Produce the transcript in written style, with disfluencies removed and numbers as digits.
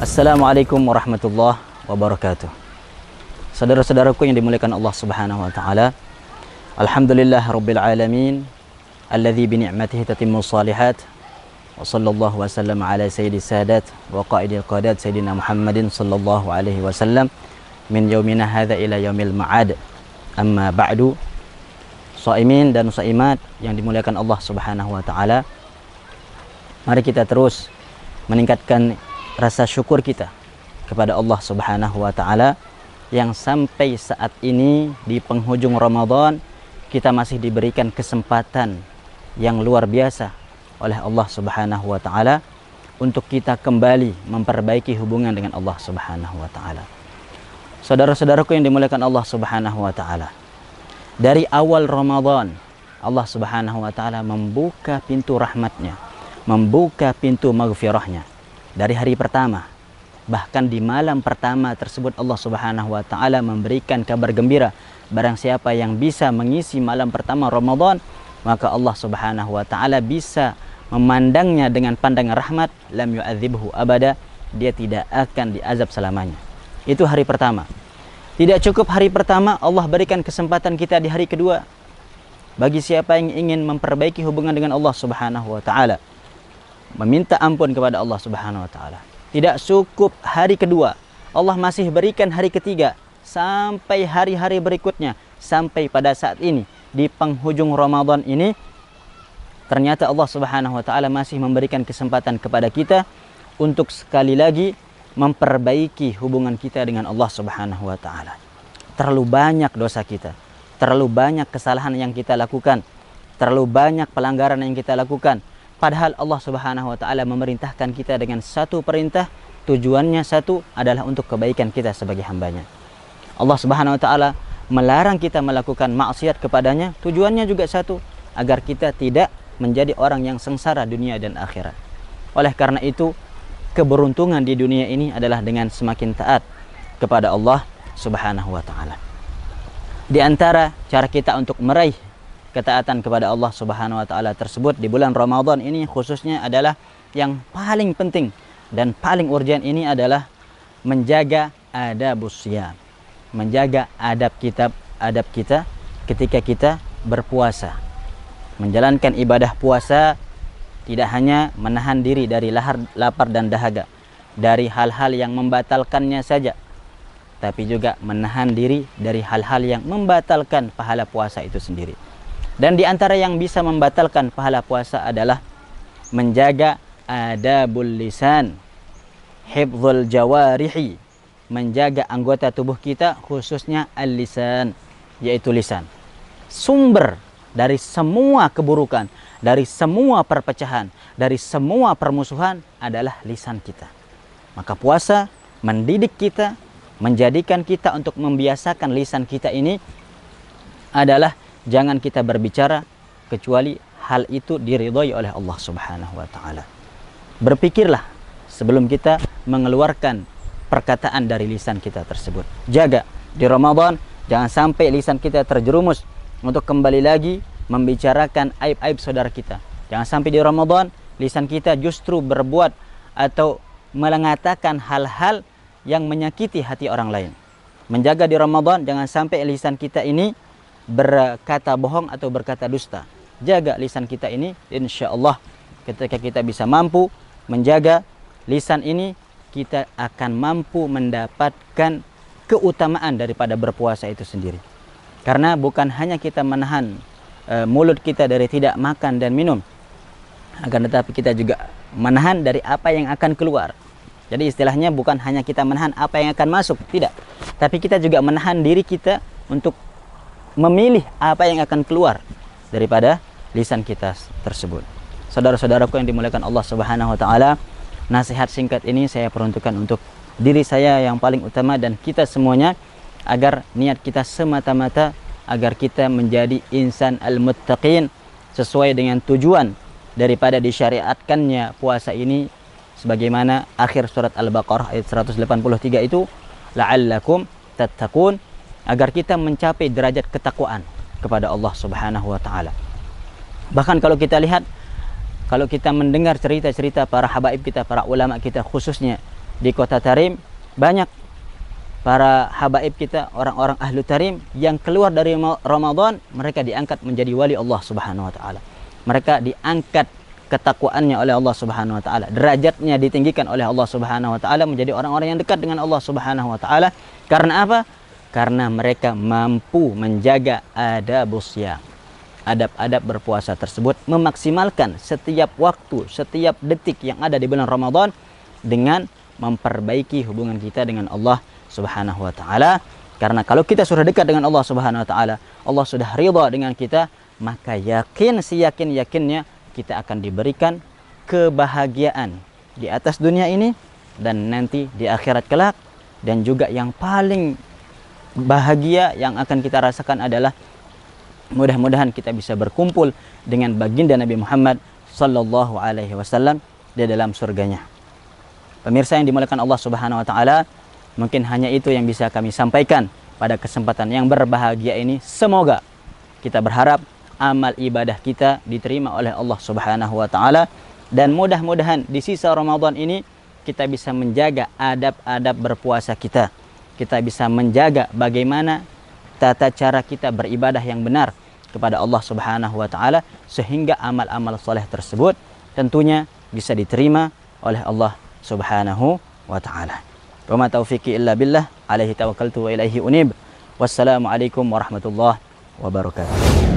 Assalamualaikum warahmatullahi wabarakatuh. Saudara-saudaraku yang dimuliakan Allah Subhanahu wa taala. Alhamdulillah rabbil alamin alladzi bi ni'matihi tatimmu shalihat. Wa sallallahu wasallam ala sayyidis sadat wa qaidil qadat sayyidina Muhammadin sallallahu alaihi wasallam min yaumina hadza ila yaumil ma'ad. Amma ba'du. Shaimin dan shaimat yang dimuliakan Allah Subhanahu wa taala. Mari kita terus meningkatkan rasa syukur kita kepada Allah Subhanahu wa taala yang sampai saat ini di penghujung Ramadan kita masih diberikan kesempatan yang luar biasa oleh Allah Subhanahu wa taala untuk kita kembali memperbaiki hubungan dengan Allah Subhanahu wa taala. Saudara-saudaraku yang dimuliakan Allah Subhanahu wa taala. Dari awal Ramadan Allah Subhanahu wa taala membuka pintu rahmatnya, membuka pintu maghfirahnya. Dari hari pertama, bahkan di malam pertama tersebut Allah Subhanahu wa taala memberikan kabar gembira, barang siapa yang bisa mengisi malam pertama Ramadan, maka Allah Subhanahu wa taala bisa memandangnya dengan pandangan rahmat, lam yu'adzibhu abada, dia tidak akan diazab selamanya. Itu hari pertama. Tidak cukup hari pertama, Allah berikan kesempatan kita di hari kedua. Bagi siapa yang ingin memperbaiki hubungan dengan Allah Subhanahu wa taala, meminta ampun kepada Allah Subhanahu wa taala. Tidak cukup hari kedua, Allah masih berikan hari ketiga sampai hari-hari berikutnya, sampai pada saat ini di penghujung Ramadan ini ternyata Allah Subhanahu wa taala masih memberikan kesempatan kepada kita untuk sekali lagi memperbaiki hubungan kita dengan Allah Subhanahu wa taala. Terlalu banyak dosa kita, terlalu banyak kesalahan yang kita lakukan, terlalu banyak pelanggaran yang kita lakukan. Padahal Allah Subhanahu wa taala memerintahkan kita dengan satu perintah, tujuannya satu adalah untuk kebaikan kita sebagai hambanya. Allah Subhanahu wa taala melarang kita melakukan maksiat kepadanya, tujuannya juga satu, agar kita tidak menjadi orang yang sengsara dunia dan akhirat. Oleh karena itu, keberuntungan di dunia ini adalah dengan semakin taat kepada Allah Subhanahu wa taala. Di antara cara kita untuk meraih ketaatan kepada Allah Subhanahu wa taala tersebut di bulan Ramadan ini khususnya adalah yang paling penting dan paling urgent ini adalah menjaga adabus shiyam, menjaga adab kita ketika kita berpuasa. Menjalankan ibadah puasa tidak hanya menahan diri dari lapar dan dahaga, dari hal-hal yang membatalkannya saja, tapi juga menahan diri dari hal-hal yang membatalkan pahala puasa itu sendiri. Dan di antara yang bisa membatalkan pahala puasa adalah menjaga adabul lisan, hifdzul jawarihi, menjaga anggota tubuh kita khususnya al-lisan, yaitu lisan. Sumber dari semua keburukan, dari semua perpecahan, dari semua permusuhan adalah lisan kita. Maka puasa mendidik kita, menjadikan kita untuk membiasakan lisan kita ini adalah jangan kita berbicara kecuali hal itu diridhai oleh Allah Subhanahu wa taala. Berpikirlah sebelum kita mengeluarkan perkataan dari lisan kita tersebut. Jaga di Ramadan jangan sampai lisan kita terjerumus untuk kembali lagi membicarakan aib-aib saudara kita. Jangan sampai di Ramadan lisan kita justru berbuat atau mengatakan hal-hal yang menyakiti hati orang lain. Menjaga di Ramadan jangan sampai lisan kita ini berkata bohong atau berkata dusta. Jaga lisan kita ini, insya Allah ketika kita bisa mampu menjaga lisan ini, kita akan mampu mendapatkan keutamaan daripada berpuasa itu sendiri. Karena bukan hanya kita menahan mulut kita dari tidak makan dan minum, akan tetapi kita juga menahan dari apa yang akan keluar. Jadi istilahnya bukan hanya kita menahan apa yang akan masuk, tidak, tapi kita juga menahan diri kita untuk memilih apa yang akan keluar daripada lisan kita tersebut. Saudara-saudaraku yang dimuliakan Allah Subhanahu wa taala, nasihat singkat ini saya peruntukkan untuk diri saya yang paling utama dan kita semuanya, agar niat kita semata-mata agar kita menjadi insan al-muttaqin sesuai dengan tujuan daripada disyariatkannya puasa ini, sebagaimana akhir surat Al-Baqarah ayat 183 itu, la'allakum tattaqun, agar kita mencapai derajat ketakwaan kepada Allah Subhanahu wa taala. Bahkan kalau kita lihat, kalau kita mendengar cerita-cerita para habaib kita, para ulama kita khususnya di kota Tarim banyak para habaib kita, orang-orang ahlu Tarim yang keluar dari Ramadan, mereka diangkat menjadi wali Allah Subhanahu wa taala. Mereka diangkat ketakwaannya oleh Allah Subhanahu wa taala. Derajatnya ditinggikan oleh Allah Subhanahu wa taala menjadi orang-orang yang dekat dengan Allah Subhanahu wa taala. Karena apa? Karena mereka mampu menjaga adabus syam. Adab-adab berpuasa tersebut, memaksimalkan setiap waktu, setiap detik yang ada di bulan Ramadan dengan memperbaiki hubungan kita dengan Allah Subhanahu wa taala. Karena kalau kita sudah dekat dengan Allah Subhanahu wa taala, Allah sudah ridha dengan kita, maka yakin seyakin-yakinnya kita akan diberikan kebahagiaan di atas dunia ini dan nanti di akhirat kelak. Dan juga yang paling bahagia yang akan kita rasakan adalah mudah-mudahan kita bisa berkumpul dengan baginda Nabi Muhammad sallallahu alaihi wasallam di dalam surganya. Pemirsa yang dimuliakan Allah Subhanahu wa taala, mungkin hanya itu yang bisa kami sampaikan pada kesempatan yang berbahagia ini. Semoga kita berharap amal ibadah kita diterima oleh Allah Subhanahu wa taala, dan mudah-mudahan di sisa Ramadan ini kita bisa menjaga adab-adab berpuasa kita. Kita bisa menjaga bagaimana tata cara kita beribadah yang benar kepada Allah Subhanahu wa taala, sehingga amal-amal soleh tersebut tentunya bisa diterima oleh Allah Subhanahu wa taala. Wa ma taufiqi illa billah, alaihi tawakkaltu wa ilaihi unib. Wassalamualaikum warahmatullahi wabarakatuh.